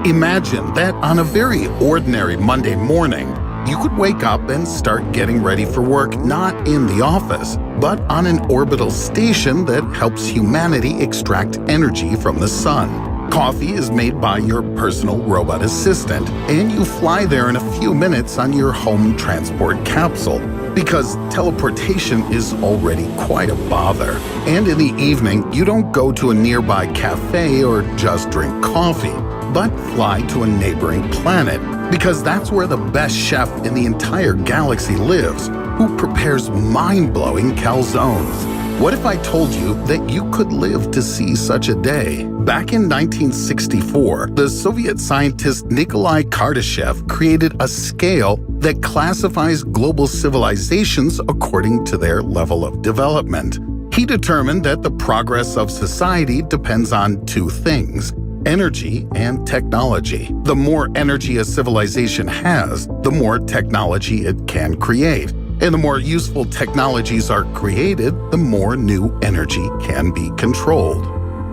Imagine that on a very ordinary Monday morning, you could wake up and start getting ready for work not in the office, but on an orbital station that helps humanity extract energy from the sun. Coffee is made by your personal robot assistant, and you fly there in a few minutes on your home transport capsule, because teleportation is already quite a bother. And in the evening, you don't go to a nearby cafe or just drink coffee, but fly to a neighboring planet, because that's where the best chef in the entire galaxy lives, who prepares mind-blowing calzones. What if I told you that you could live to see such a day? Back in 1964, the Soviet scientist Nikolai Kardashev created a scale that classifies global civilizations according to their level of development. He determined that the progress of society depends on two things: energy and technology. The more energy a civilization has, the more technology it can create. And the more useful technologies are created, the more new energy can be controlled.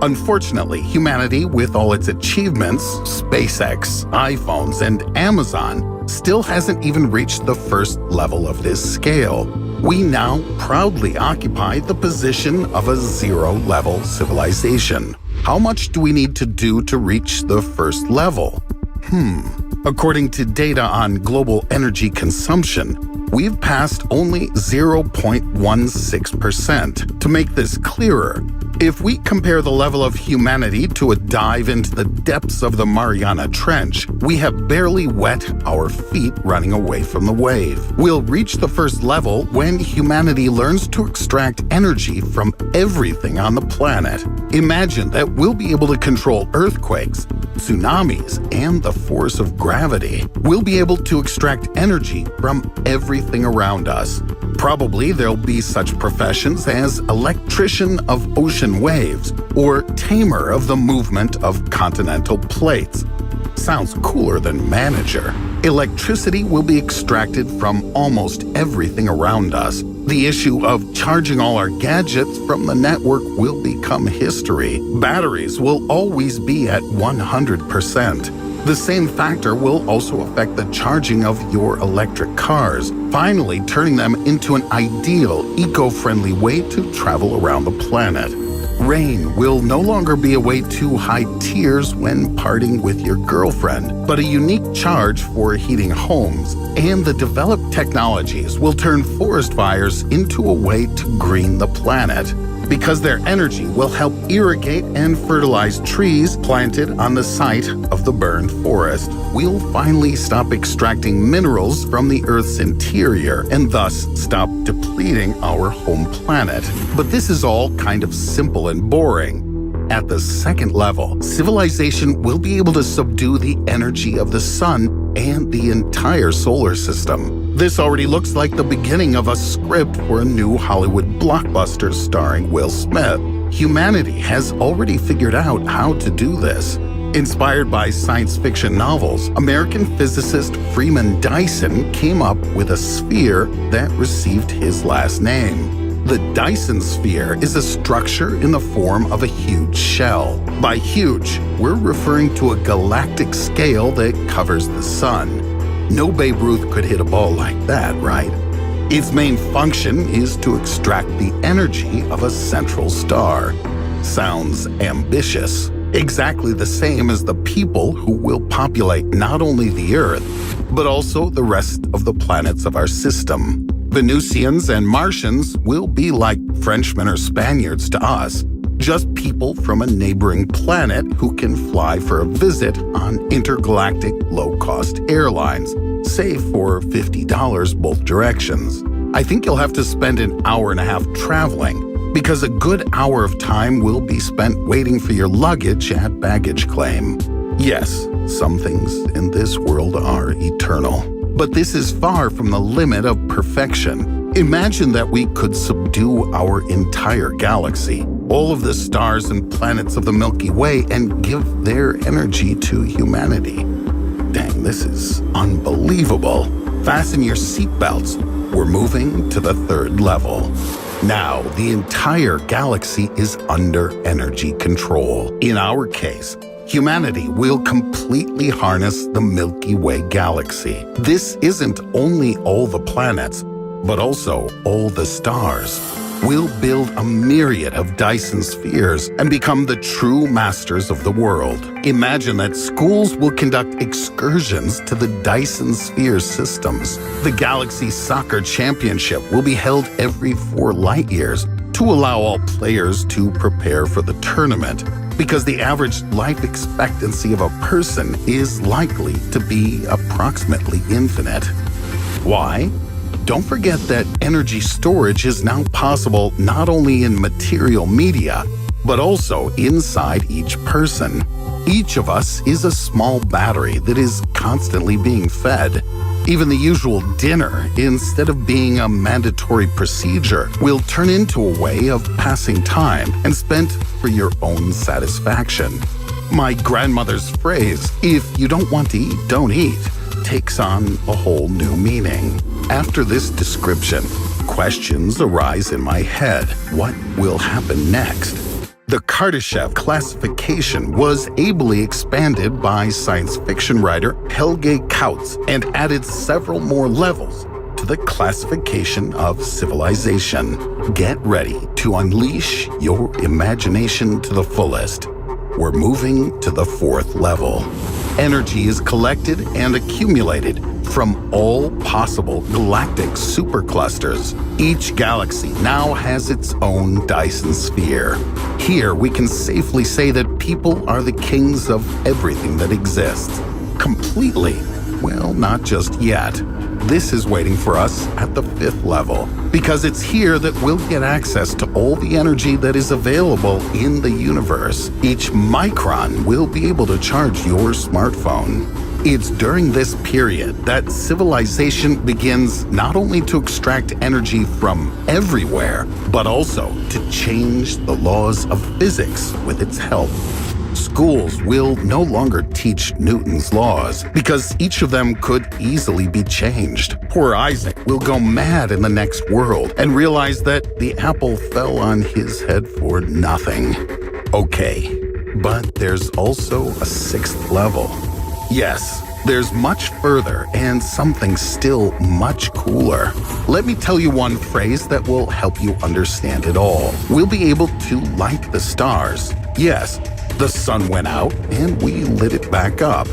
Unfortunately, humanity, with all its achievements, SpaceX, iPhones, and Amazon, still hasn't even reached the first level of this scale. We now proudly occupy the position of a zero-level civilization. How much do we need to do to reach the first level? According to data on global energy consumption, we've passed only 0.16%. To make this clearer, if we compare the level of humanity to a dive into the depths of the Mariana Trench, we have barely wet our feet running away from the wave. We'll reach the first level when humanity learns to extract energy from everything on the planet. Imagine that we'll be able to control earthquakes, tsunamis, and the force of gravity. We'll be able to extract energy from everything around us. Probably there'll be such professions as electrician of ocean waves or tamer of the movement of continental plates. Sounds cooler than manager. Electricity will be extracted from almost everything around us. The issue of charging all our gadgets from the network will become history. Batteries will always be at 100%. The same factor will also affect the charging of your electric cars, finally turning them into an ideal, eco-friendly way to travel around the planet. Rain will no longer be a way to hide tears when parting with your girlfriend, but a unique charge for heating homes. And the developed technologies will turn forest fires into a way to green the planet, because their energy will help irrigate and fertilize trees planted on the site of the burned forest. We'll finally stop extracting minerals from the Earth's interior and thus stop depleting our home planet. But this is all kind of simple and boring. At the second level, civilization will be able to subdue the energy of the sun and the entire solar system. This already looks like the beginning of a script for a new Hollywood blockbuster starring Will Smith. Humanity has already figured out how to do this. Inspired by science fiction novels, American physicist Freeman Dyson came up with a sphere that received his last name. The Dyson sphere is a structure in the form of a huge shell. By huge, we're referring to a galactic scale that covers the sun. No Babe Ruth could hit a ball like that, right? Its main function is to extract the energy of a central star. Sounds ambitious. Exactly the same as the people who will populate not only the Earth, but also the rest of the planets of our system. Venusians and Martians will be like Frenchmen or Spaniards to us, just people from a neighboring planet who can fly for a visit on intergalactic low-cost airlines, save for $50 both directions. I think you'll have to spend an hour and a half traveling, because a good hour of time will be spent waiting for your luggage at baggage claim. Yes, some things in this world are eternal. But this is far from the limit of perfection. Imagine that we could subdue our entire galaxy, all of the stars and planets of the Milky Way, and give their energy to humanity. Dang, this is unbelievable. Fasten your seatbelts. We're moving to the third level. Now, the entire galaxy is under energy control. In our case, humanity will completely harness the Milky Way galaxy. This isn't only all the planets, but also all the stars. We'll build a myriad of Dyson spheres and become the true masters of the world. Imagine that schools will conduct excursions to the Dyson sphere systems. The Galaxy Soccer Championship will be held every 4 light years to allow all players to prepare for the tournament, because the average life expectancy of a person is likely to be approximately infinite. Why? Don't forget that energy storage is now possible not only in material media, but also inside each person. Each of us is a small battery that is constantly being fed. Even the usual dinner, instead of being a mandatory procedure, will turn into a way of passing time and spent for your own satisfaction. My grandmother's phrase, "If you don't want to eat, don't eat," takes on a whole new meaning. After this description, questions arise in my head. What will happen next? The Kardashev classification was ably expanded by science fiction writer Helge Kautz and added several more levels to the classification of civilization. Get ready to unleash your imagination to the fullest. We're moving to the 4th level. Energy is collected and accumulated from all possible galactic superclusters. Each galaxy now has its own Dyson sphere. Here we can safely say that people are the kings of everything that exists. Completely. Well, not just yet. This is waiting for us at the 5th level, because it's here that we'll get access to all the energy that is available in the universe. Each micron will be able to charge your smartphone. It's during this period that civilization begins not only to extract energy from everywhere, but also to change the laws of physics with its help. Schools will no longer teach Newton's laws, because each of them could easily be changed. Poor Isaac will go mad in the next world and realize that the apple fell on his head for nothing. Okay, but there's also a 6th level. Yes, there's much further and something still much cooler. Let me tell you one phrase that will help you understand it all. We'll be able to light the stars. Yes, the sun went out and we lit it back up.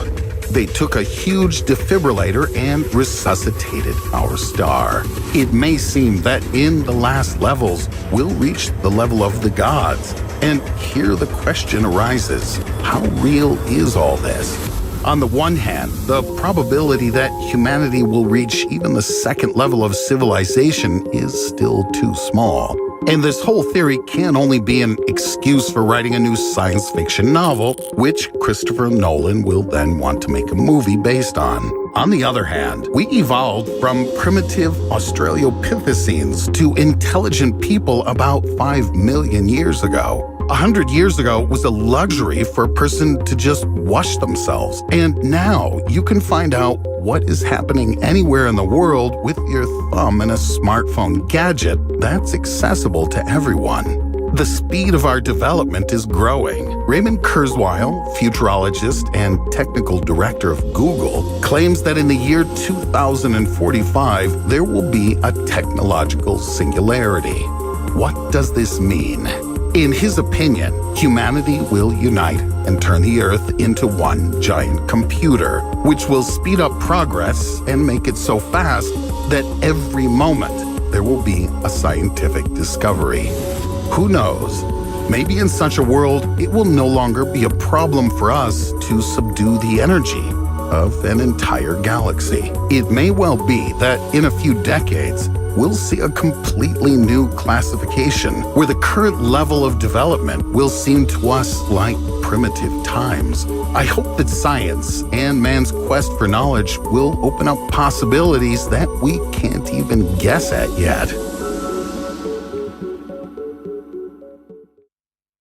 They took a huge defibrillator and resuscitated our star. It may seem that in the last levels, we'll reach the level of the gods. And here the question arises, how real is all this? On the one hand, the probability that humanity will reach even the 2nd level of civilization is still too small. And this whole theory can only be an excuse for writing a new science fiction novel, which Christopher Nolan will then want to make a movie based on. On the other hand, we evolved from primitive Australopithecines to intelligent people about 5 million years ago. 100 years ago was a luxury for a person to just wash themselves. And now you can find out what is happening anywhere in the world with your thumb in a smartphone gadget that's accessible to everyone. The speed of our development is growing. Raymond Kurzweil, futurologist and technical director of Google, claims that in the year 2045, there will be a technological singularity. What does this mean? In his opinion, humanity will unite and turn the Earth into one giant computer, which will speed up progress and make it so fast that every moment there will be a scientific discovery. Who knows? Maybe in such a world, it will no longer be a problem for us to subdue the energy of an entire galaxy. It may well be that in a few decades, we'll see a completely new classification where the current level of development will seem to us like primitive times. I hope that science and man's quest for knowledge will open up possibilities that we can't even guess at yet.